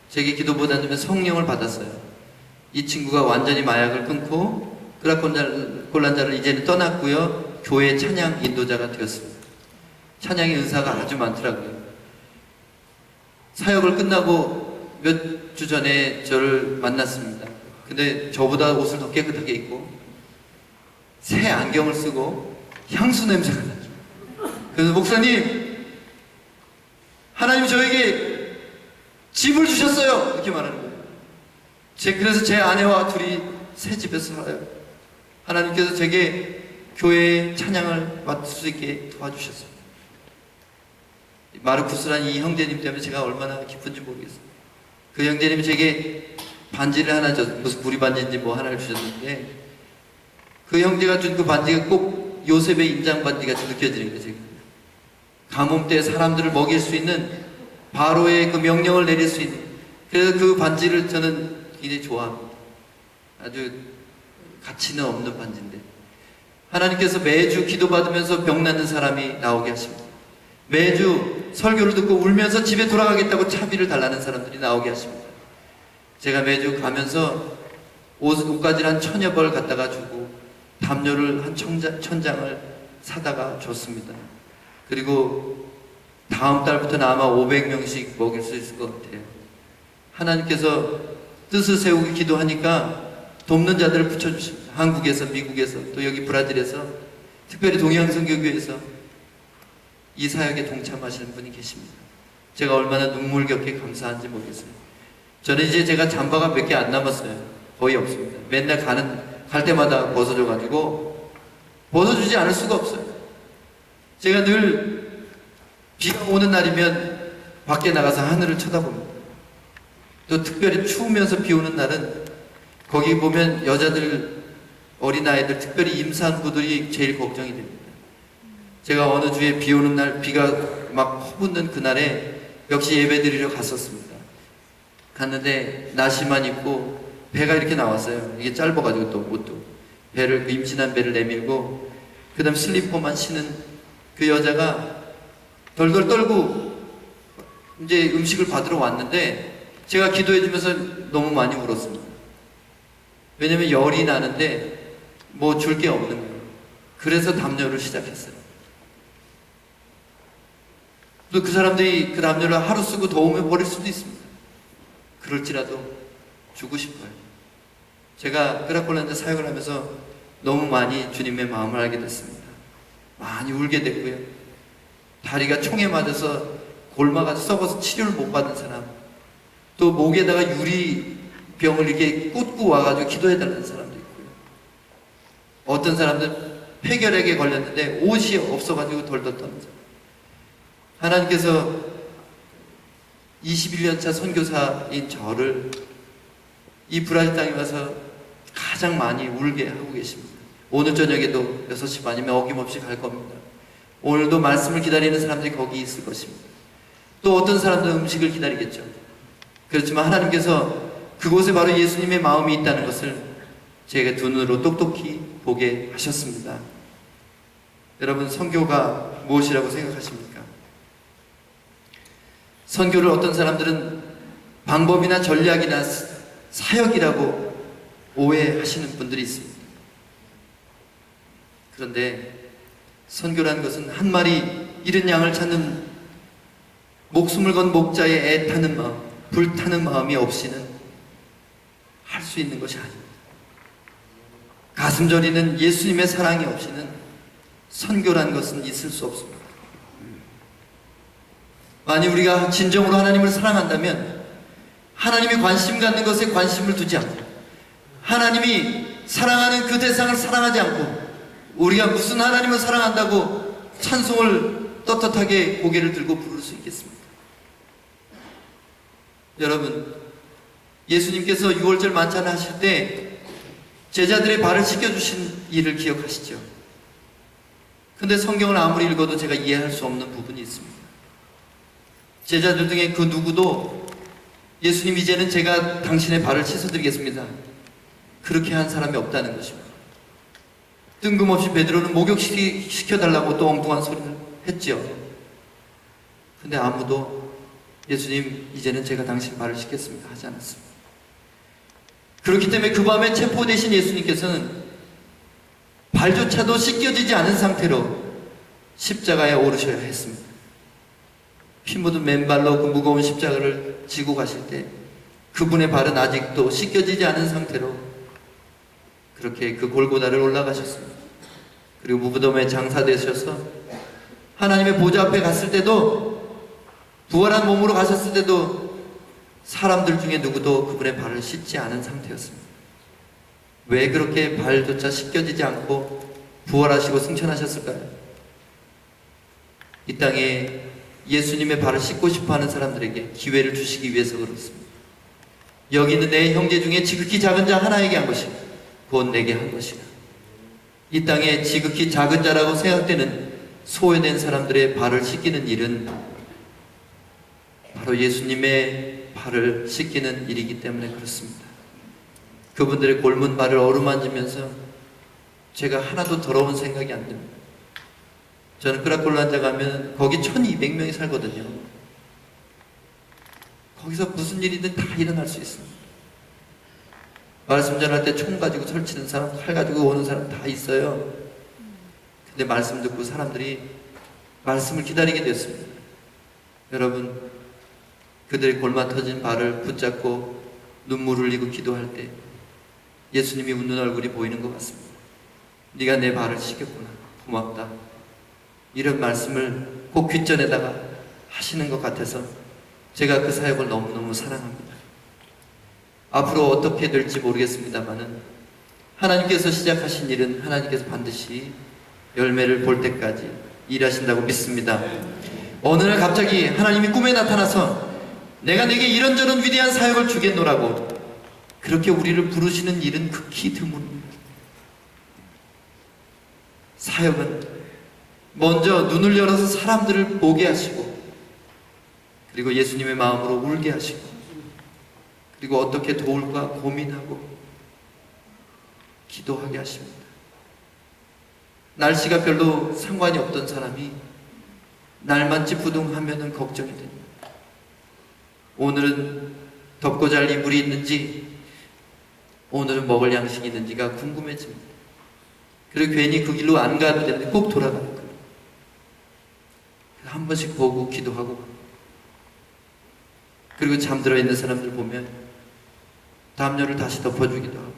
제게 기도보다는 성령을 받았어요. 이 친구가 완전히 마약을 끊고 끄라꼴란자를 이제는 떠났고요. 교회 찬양 인도자가 되었습니다. 찬양의 은사가 아주 많더라고요. 사역을 끝나고 몇 주 전에 저를 만났습니다. 근데 저보다 옷을 더 깨끗하게 입고 새 안경을 쓰고 향수 냄새가 나죠. 그래서 목사님, 하나님 저에게 집을 주셨어요. 이렇게 말하는 거예요. 그래서 제 아내와 둘이 새 집에 살아요. 하나님께서 제게 교회의 찬양을 맡을 수 있게 도와주셨습니다. 마르쿠스라는 이 형제님 때문에 제가 얼마나 기쁜지 모르겠어요. 그 형제님이 제게 반지를 하나 무슨 구리 반지인지 뭐 하나를 주셨는데, 그 형제가 준 그 반지가 꼭 요셉의 인장 반지 같이 느껴지는 거예요. 가뭄 때 사람들을 먹일 수 있는 바로의 그 명령을 내릴 수 있는, 그래서 그 반지를 저는 굉장히 좋아합니다. 아주 가치는 없는 반지인데 하나님께서 매주 기도받으면서 병나는 사람이 나오게 하십니다. 매주 설교를 듣고 울면서 집에 돌아가겠다고 차비를 달라는 사람들이 나오게 하십니다. 제가 매주 가면서 옷가지를 한 1000여 벌 갖다가 주고 담요를 한 1000장을 사다가 줬습니다. 그리고 다음 달부터는 아마 500명씩 먹일 수 있을 것 같아요. 하나님께서 뜻을 세우고 기도하니까 돕는 자들을 붙여주십니다. 한국에서, 미국에서, 또 여기 브라질에서, 특별히 동양선교교회에서 이 사역에 동참하시는 분이 계십니다. 제가 얼마나 눈물겹게 감사한지 모르겠어요. 저는 이제 제가 잠바가 몇 개 안 남았어요. 거의 없습니다. 맨날 갈 때마다 벗어져가지고 벗어주지 않을 수가 없어요. 제가 늘 비가 오는 날이면 밖에 나가서 하늘을 쳐다봅니다. 또 특별히 추우면서 비 오는 날은 거기 보면 여자들, 어린아이들, 특별히 임산부들이 제일 걱정이 됩니다. 제가 어느 주에 비 오는 날, 비가 막 퍼붓는 그날에 역시 예배 드리러 갔었습니다. 갔는데 나시만 입고 배가 이렇게 나왔어요. 이게 짧아가지고 또 옷도 배를, 임신한 배를 내밀고 그 다음 슬리퍼만 신은 그 여자가 덜덜 떨고 이제 음식을 받으러 왔는데 제가 기도해주면서 너무 많이 울었습니다. 왜냐면 열이 나는데 뭐 줄 게 없는 거예요. 그래서 담요를 시작했어요. 또 그 사람들이 그 담요를 하루 쓰고 더우면 버릴 수도 있습니다. 그럴지라도 주고 싶어요. 제가 크라콜란드 사역을 하면서 너무 많이 주님의 마음을 알게 됐습니다. 많이 울게 됐고요. 다리가 총에 맞아서 골마가 썩어서 치료를 못 받은 사람, 또 목에다가 유리병을 이렇게 꽂고 와가지고 기도해달라는 사람도 있고요. 어떤 사람들 폐결핵에 걸렸는데 옷이 없어가지고 덜덜 떠는 사람. 하나님께서 21년차 선교사인 저를 이 브라질 땅에 와서 가장 많이 울게 하고 계십니다. 오늘 저녁에도 6시 반이면 어김없이 갈 겁니다. 오늘도 말씀을 기다리는 사람들이 거기 있을 것입니다. 또 어떤 사람들은 음식을 기다리겠죠. 그렇지만 하나님께서 그곳에 바로 예수님의 마음이 있다는 것을 제가 두 눈으로 똑똑히 보게 하셨습니다. 여러분, 선교가 무엇이라고 생각하십니까? 선교를 어떤 사람들은 방법이나 전략이나 사역이라고 오해하시는 분들이 있습니다. 그런데 선교란 것은 한 마리 잃은 양을 찾는 목숨을 건 목자의 애타는 마음, 불타는 마음이 없이는 할 수 있는 것이 아닙니다. 가슴 저리는 예수님의 사랑이 없이는 선교란 것은 있을 수 없습니다. 만약 우리가 진정으로 하나님을 사랑한다면 하나님이 관심 갖는 것에 관심을 두지 않고 하나님이 사랑하는 그 대상을 사랑하지 않고 우리가 무슨 하나님을 사랑한다고 찬송을 떳떳하게 고개를 들고 부를 수 있겠습니까? 여러분, 예수님께서 6월절 만찬을 하실 때 제자들의 발을 씻겨주신 일을 기억하시죠? 근데 성경을 아무리 읽어도 제가 이해할 수 없는 부분이 있습니다. 제자들 중에 그 누구도 예수님, 이제는 제가 당신의 발을 씻어드리겠습니다, 그렇게 한 사람이 없다는 것입니다. 뜬금없이 베드로는 목욕시켜달라고 또 엉뚱한 소리를 했죠. 근데 아무도 예수님, 이제는 제가 당신 발을 씻겠습니다 하지 않았습니다. 그렇기 때문에 그 밤에 체포되신 예수님께서는 발조차도 씻겨지지 않은 상태로 십자가에 오르셔야 했습니다. 피 묻은 맨발로 그 무거운 십자가를 지고 가실 때 그분의 발은 아직도 씻겨지지 않은 상태로 그렇게 그 골고다를 올라가셨습니다. 그리고 무덤에 장사되셔서 하나님의 보좌 앞에 갔을 때도, 부활한 몸으로 가셨을 때도 사람들 중에 누구도 그분의 발을 씻지 않은 상태였습니다. 왜 그렇게 발조차 씻겨지지 않고 부활하시고 승천하셨을까요? 이 땅에 예수님의 발을 씻고 싶어하는 사람들에게 기회를 주시기 위해서 그렇습니다. 여기 있는 내 형제 중에 지극히 작은 자 하나에게 한 것이 곧 내게 한 것이다. 이 땅에 지극히 작은 자라고 생각되는 소외된 사람들의 발을 씻기는 일은 바로 예수님의 발을 씻기는 일이기 때문에 그렇습니다. 그분들의 골문 발을 어루만지면서 제가 하나도 더러운 생각이 안 듭니다. 저는 크라콜란드 가면 거기 1200명이 살거든요. 거기서 무슨 일이든 다 일어날 수 있습니다. 말씀 전할 때 총 가지고 설치는 사람, 칼 가지고 오는 사람 다 있어요. 근데 말씀 듣고 사람들이 말씀을 기다리게 됐습니다. 여러분, 그들의 골마 터진 발을 붙잡고 눈물을 흘리고 기도할 때 예수님이 웃는 얼굴이 보이는 것 같습니다. 네가 내 발을 씻겼구나, 고맙다, 이런 말씀을 꼭 귓전에다가 하시는 것 같아서 제가 그 사역을 너무너무 사랑합니다. 앞으로 어떻게 될지 모르겠습니다만은 하나님께서 시작하신 일은 하나님께서 반드시 열매를 볼 때까지 일하신다고 믿습니다. 어느 날 갑자기 하나님이 꿈에 나타나서 내가 네게 이런저런 위대한 사역을 주겠노라고 그렇게 우리를 부르시는 일은 극히 드뭅니다. 사역은 먼저 눈을 열어서 사람들을 보게 하시고, 그리고 예수님의 마음으로 울게 하시고, 그리고 어떻게 도울까 고민하고 기도하게 하십니다. 날씨가 별로 상관이 없던 사람이 날만 찌푸둥하면은 걱정이 됩니다. 오늘은 덮고 잘 이불이 있는지, 오늘은 먹을 양식이 있는지가 궁금해집니다. 그리고 괜히 그 길로 안 가도 되는데 꼭 돌아가는 거예요. 한 번씩 보고 기도하고, 그리고 잠들어 있는 사람들 보면 담요를 다시 덮어주기도 하고,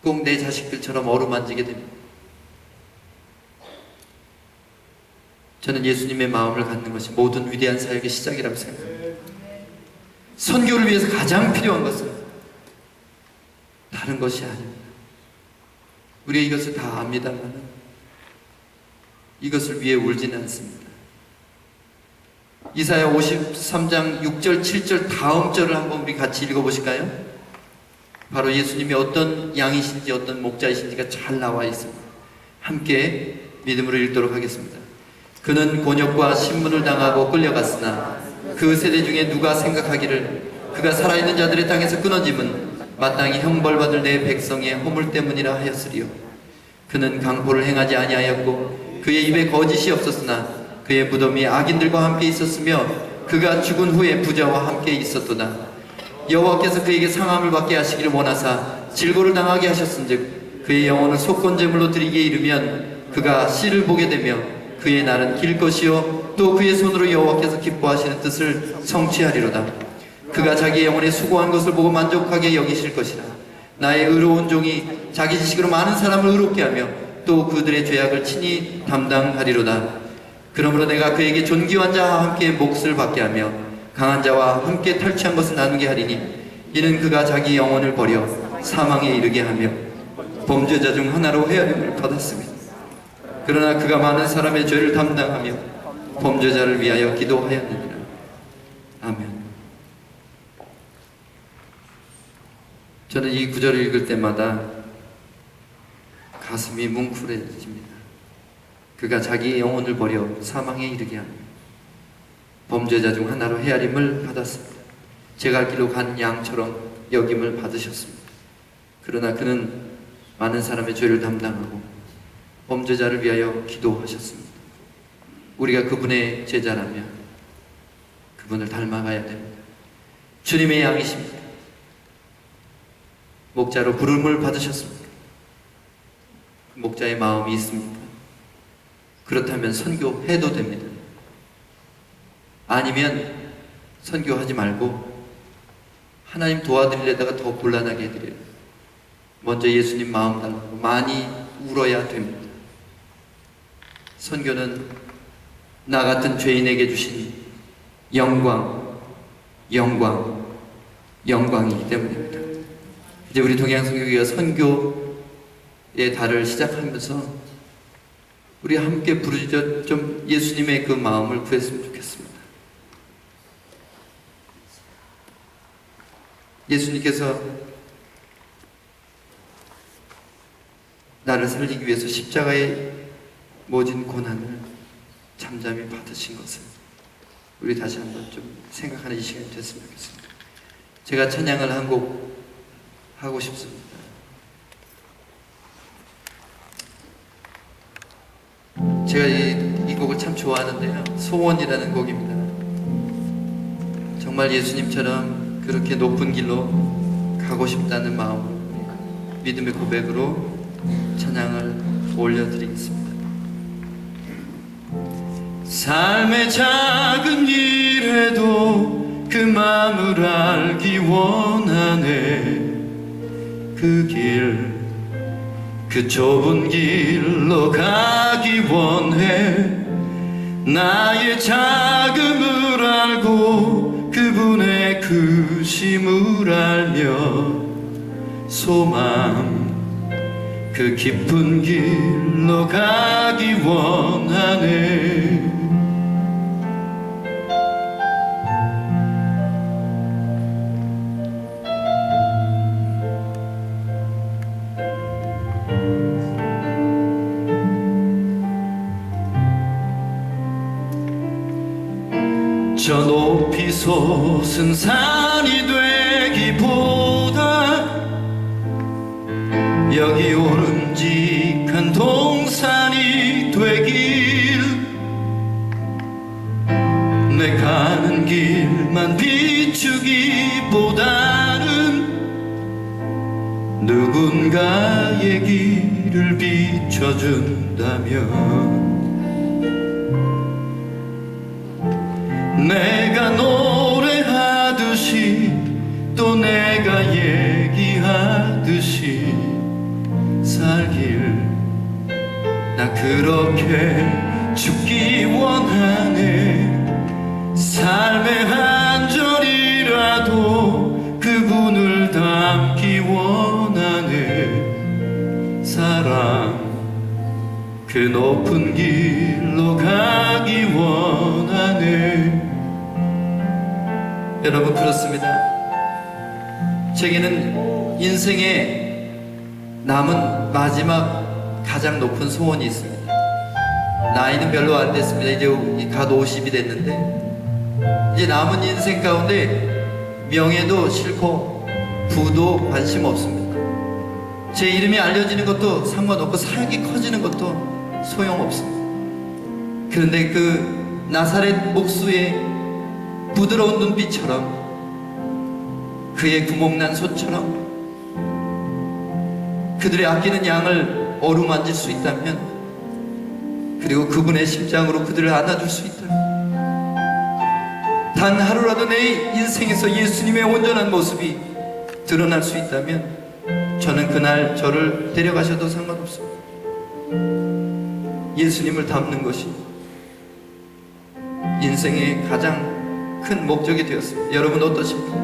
꼭 내 자식들처럼 어루만지게 됩니다. 저는 예수님의 마음을 갖는 것이 모든 위대한 사역의 시작이라고 생각합니다. 선교를 위해서 가장 필요한 것은 다른 것이 아닙니다. 우리가 이것을 다 압니다만 이것을 위해 울지는 않습니다. 이사야 53장 6절 7절 다음 절을 한번 우리 같이 읽어보실까요? 바로 예수님이 어떤 양이신지 어떤 목자이신지가 잘 나와 있습니다. 함께 믿음으로 읽도록 하겠습니다. 그는 곤욕과 신문을 당하고 끌려갔으나 그 세대 중에 누가 생각하기를 그가 살아있는 자들의 땅에서 끊어짐은 마땅히 형벌받을 내 백성의 허물 때문이라 하였으리요. 그는 강포를 행하지 아니하였고 그의 입에 거짓이 없었으나 그의 무덤이 악인들과 함께 있었으며 그가 죽은 후에 부자와 함께 있었도다. 여호와께서 그에게 상함을 받게 하시기를 원하사 질고를 당하게 하셨은즉 그의 영혼을 속건제물로 드리기에 이르면 그가 씨를 보게 되며 그의 날은 길 것이요 또 그의 손으로 여호와께서 기뻐하시는 뜻을 성취하리로다. 그가 자기 영혼에 수고한 것을 보고 만족하게 여기실 것이라. 나의 의로운 종이 자기 지식으로 많은 사람을 의롭게 하며 또 그들의 죄악을 친히 담당하리로다. 그러므로 내가 그에게 존귀한 자와 함께 몫을 받게 하며 강한 자와 함께 탈취한 것을 나누게 하리니 이는 그가 자기 영혼을 버려 사망에 이르게 하며 범죄자 중 하나로 헤아림을 받았습니다. 그러나 그가 많은 사람의 죄를 담당하며 범죄자를 위하여 기도하였느니라. 아멘. 저는 이 구절을 읽을 때마다 가슴이 뭉클해집니다. 그가 자기의 영혼을 버려 사망에 이르게 하며 범죄자 중 하나로 헤아림을 받았습니다. 제 갈 길로 간 양처럼 여김을 받으셨습니다. 그러나 그는 많은 사람의 죄를 담당하고 범죄자를 위하여 기도하셨습니다. 우리가 그분의 제자라면 그분을 닮아가야 됩니다. 주님의 양이십니다. 목자로 부름을 받으셨습니다. 목자의 마음이 있습니까? 그렇다면 선교해도 됩니다. 아니면 선교하지 말고 하나님 도와드리려다가 더 곤란하게 해드려요. 먼저 예수님 마음 달라고 많이 울어야 됩니다. 선교는 나 같은 죄인에게 주신 영광이기 때문입니다. 이제 우리 동양선교회가 선교의 달을 시작하면서 우리 함께 부르짖어 좀 예수님의 그 마음을 구했으면 좋겠습니다. 예수님께서 나를 살리기 위해서 십자가에 모진 고난을 잠잠히 받으신 것을 우리 다시 한번 좀 생각하는 이 시간이 됐으면 좋겠습니다. 제가 찬양을 한 곡 하고 싶습니다. 제가 이 곡을 참 좋아하는데요. 소원이라는 곡입니다. 정말 예수님처럼 그렇게 높은 길로 가고 싶다는 마음으로 믿음의 고백으로 찬양을 올려드리겠습니다. 삶의 작은 일에도 그 마음을 알기 원하네. 그 좁은 길로 가기 원해. 나의 자금을 알고 그분의 크심을 알며 소망 그 깊은 길로 가기 원하네. 저 높이 솟은 산이 되기보다 여기 오름직한 동산이 되길. 내 가는 길만 비추기보다는 누군가의 길을 비춰준다면 그렇게 죽기 원하네. 삶의 한 절이라도 그분을 닮기 원하네. 사랑 그 높은 길로 가기 원하네. 여러분, 그렇습니다. 제게는 인생에 남은 마지막 가장 높은 소원이 있습니다. 나이는 별로 안 됐습니다. 이제 갓 50이 됐는데, 이제 남은 인생 가운데 명예도 싫고 부도 관심 없습니다. 제 이름이 알려지는 것도 상관없고 사역이 커지는 것도 소용없습니다. 그런데 그 나사렛 목수의 부드러운 눈빛처럼, 그의 구멍난 손처럼 그들의 아끼는 양을 어루만질 수 있다면, 그리고 그분의 심장으로 그들을 안아줄 수 있다면, 단 하루라도 내 인생에서 예수님의 온전한 모습이 드러날 수 있다면, 저는 그날 저를 데려가셔도 상관없습니다. 예수님을 닮는 것이 인생의 가장 큰 목적이 되었습니다. 여러분 어떠십니까?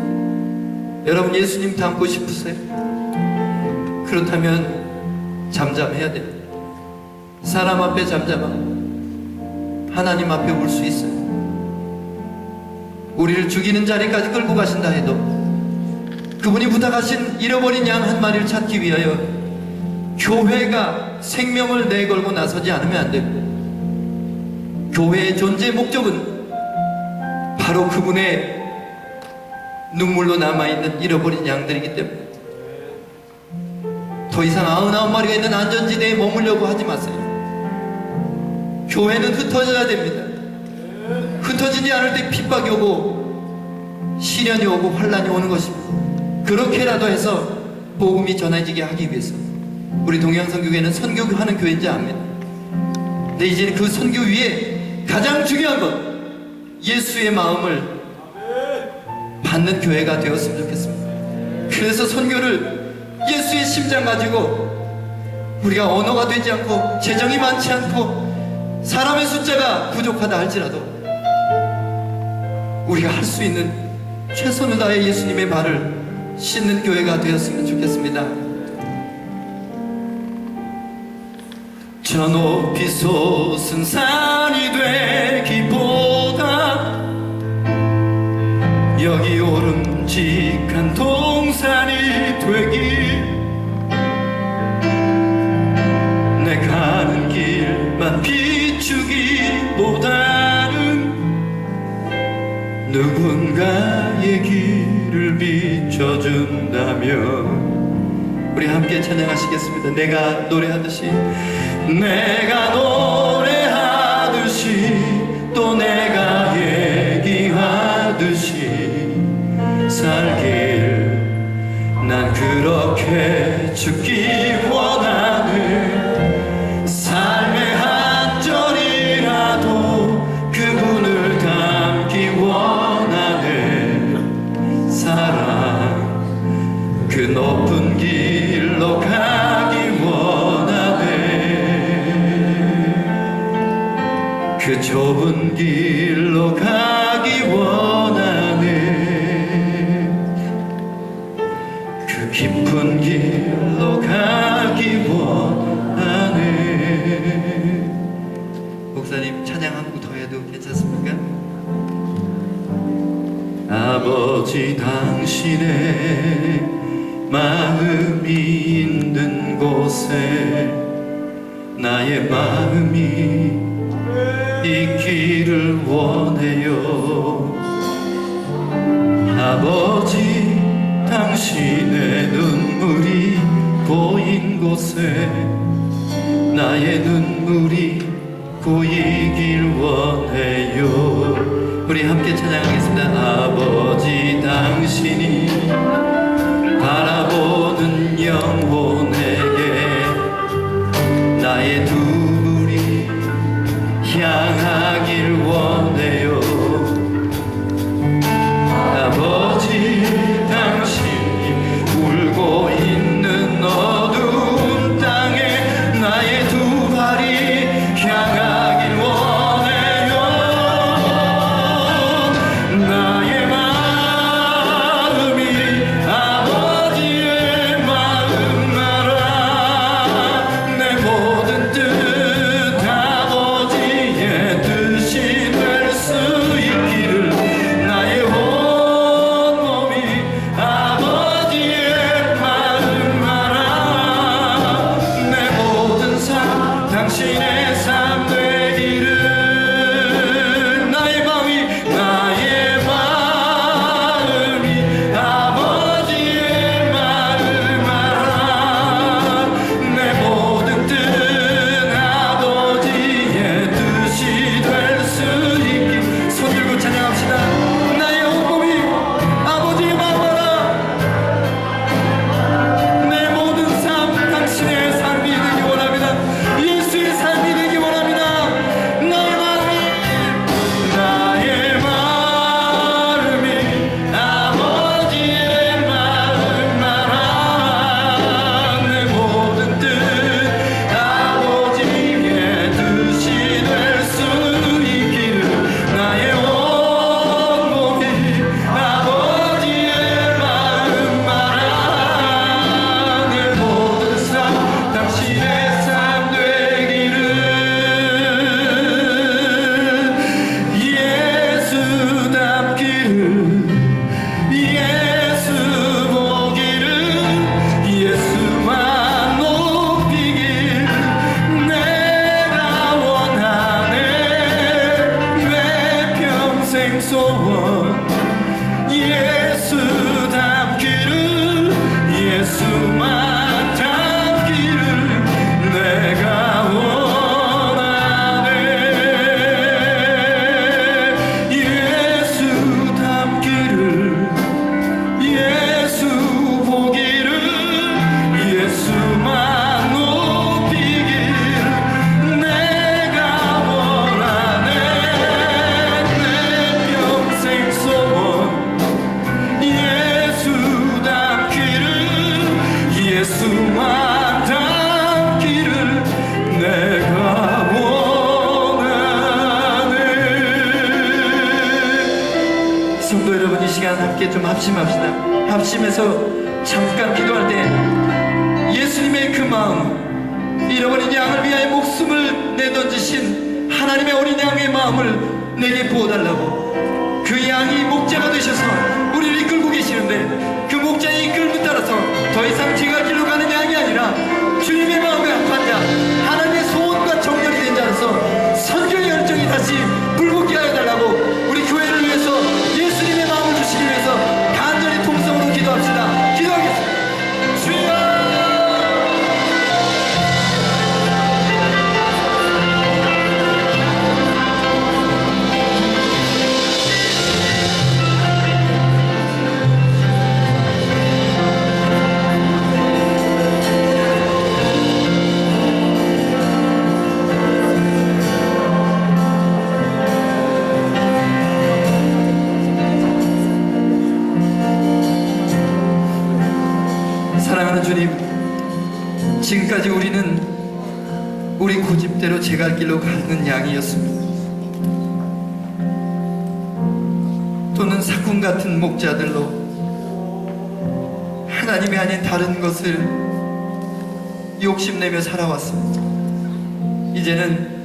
여러분 예수님 닮고 싶으세요? 그렇다면 잠잠해야 됩니다. 사람 앞에 잠잠하고 하나님 앞에 울 수 있어요. 우리를 죽이는 자리까지 끌고 가신다 해도 그분이 부탁하신 잃어버린 양 한 마리를 찾기 위하여 교회가 생명을 내걸고 나서지 않으면 안 됩니다. 교회의 존재 목적은 바로 그분의 눈물로 남아있는 잃어버린 양들이기 때문에 더 이상 99마리가 있는 안전지대에 머물려고 하지 마세요. 교회는 흩어져야 됩니다. 흩어지지 않을 때 핍박이 오고 시련이 오고 환란이 오는 것입니다. 그렇게라도 해서 복음이 전해지게 하기 위해서 우리 동양선교회는 선교하는 교회인지 압니다. 근데 이제 그 선교 위에 가장 중요한 건 예수의 마음을 받는 교회가 되었으면 좋겠습니다. 그래서 선교를 예수의 심장 가지고, 우리가 언어가 되지 않고 재정이 많지 않고 사람의 숫자가 부족하다 할지라도 우리가 할 수 있는 최선을 다해 예수님의 발을 씻는 교회가 되었으면 좋겠습니다. 저 높이 솟은 산이 되기보다 여기 오름직한 동산이 되길, 내 가는 길만 비추기보다는 누군가의 길을 비춰준다면, 우리 함께 찬양하시겠습니다. 내가 노래하듯이, 내가 노래하듯이 또 내가 얘기하듯이 살길, 난 그렇게 죽기 원하네. 삶의 한 절이라도 그분을 닮기 원하네. 사랑 그 높은 길로 가기 원하네. 그 좁은 길로 가기 원하네. 그 깊은 길로 가기 원하네. 목사님 찬양 한 곡 더 해도 괜찮습니까? 아버지, 당신의 마음이 있는 곳에 나의 마음이 있기를 원해요. 아버지, 당신의 눈물이 고인 곳에 나의 눈물이 고이길 원해요. 우리 함께 찬양하겠습니다. 아버지, 당신이 바라보는 영혼에게 나의 눈물이 향하길 원해요. 아버지, 당신이 울고 있는 어두운 땅에 나의 두 발이 생소원 예수 닮기를 예수만 닮기를 내가 원하네 예수 닮기를 예수 보기를 예수만 높이길 내가 원하네 내 평생 소원 예수 닮기를 예수만 닮기를 내가 원하네. 성도 여러분, 이 시간 함께 좀 합심합시다. 합심해서 잠깐 기도할 때 예수님의 그 마음, 잃어버린 양을 위하여 목숨을 내던지신 하나님의 어린 양의 마음을 내게 부어달라고. 그 양이 목자가 되셔서 우리를 이끌고 계시는데 그 목자의 이끌고 따라서 더 이상 제가 길로 가는 양이 아니라 주님의 마음에 합한 자, 하나님의 소원과 정렬이 된 자로서 선교의 열정이 다시 불붙게 하여 달라고 우리 교회를 위해서 예수님의 마음을 주시기 위해서 간절히 통성으로 기도합시다. 기도하겠습니다. 주여 사랑하는 주님, 지금까지 우리는 우리 고집대로 제 갈 길로 가는 양이었습니다. 또는 사꾼 같은 목자들로 하나님이 아닌 다른 것을 욕심내며 살아왔습니다. 이제는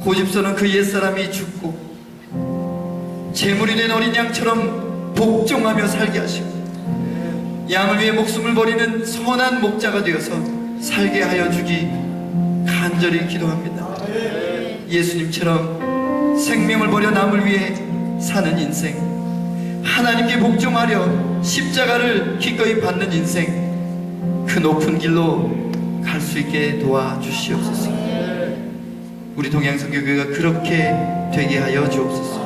고집스러운 그 옛사람이 죽고 재물이 된 어린 양처럼 복종하며 살게 하시고 양을 위해 목숨을 버리는 선한 목자가 되어서 살게 하여 주기 간절히 기도합니다. 예수님처럼 생명을 버려 남을 위해 사는 인생, 하나님께 복종하려 십자가를 기꺼이 받는 인생, 그 높은 길로 갈 수 있게 도와주시옵소서. 우리 동양선교교회가 그렇게 되게 하여 주옵소서.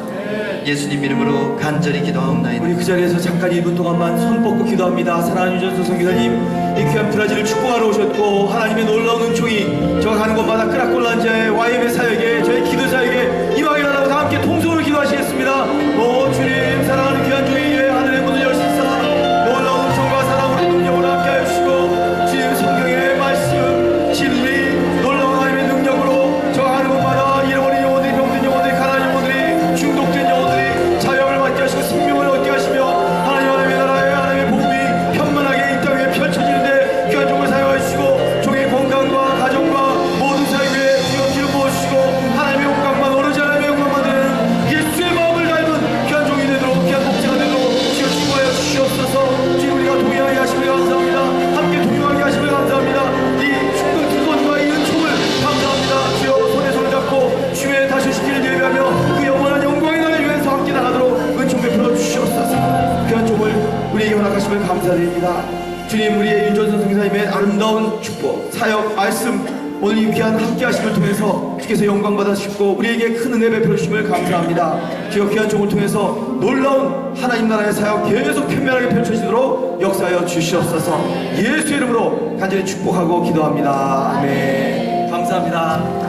예수님 이름으로 간절히 기도하옵나이다. 우리 그 자리에서 잠깐 1분 동안만 손 뻗고 기도합니다. 사랑하는 윤전선 선교사님, 이 귀한 브라질을 축복하러 오셨고 하나님의 놀라운 은총이 저가 가는 곳마다 끄락골란 자의 YM의 사역에 저의 기도자에게 임하게 달라고 다 함께 통성으로 기도하시겠습니다. 오 주님, 사랑하는 귀한 주의 하늘의 문을 여시사 놀라운 은총과 사랑으로 능력으로 함께하여 주시고 주님 성경의 말씀, 진리, 놀라운 하나님의 능력으로 저가 가는 곳마다 잃어버린 영혼들이, 병든 영혼들이, 가난한 영혼들이, 중독된 영혼들이 자유함을 받게 하시고 생명을 얻게 하시며 하나님의 나라의 하나님의 복음이 편만하게 이 땅에 펼쳐지는데 귀한 종을 사용하여 주시고 종의 건강과 가정과 모든 사역에 기름 부어주시고 하나님의 영광만, 오로지 하나님의 영광만 드리는 예수의 마음을 닮은 귀한 종이 되도록, 귀한 목자가 되도록 주여 축복하여 주시옵소서. 주님, 우리가 동행하게 하심을 감사합니다. 함께 동행하게 하심을 감사합니다. 이 축복 기권과 이 은총을 감사합니다. 주여 손에 손을 잡고 주의 다시 오시기를 예배하며 그 영원한 영광의 날을 위해서 함께 나가도록 은총 베풀어 주시옵소서. 귀한 종을 우리에게 허락하심을 감사드립니다. 주님, 우리의 윤전선 선교사님의 아름다운 축복, 사역, 말씀, 오늘 이 귀한 함께 하심을 통해서 주께서 영광 받아주시고 우리에게 큰 은혜 베풀어 주심을 감사합니다. 주여 귀한 종을 통해서 놀라운 하나님 나라의 사역 계속 편면하게 펼쳐지도록 역사하여 주시옵소서. 예수의 이름으로 간절히 축복하고 기도합니다. 아멘. 감사합니다.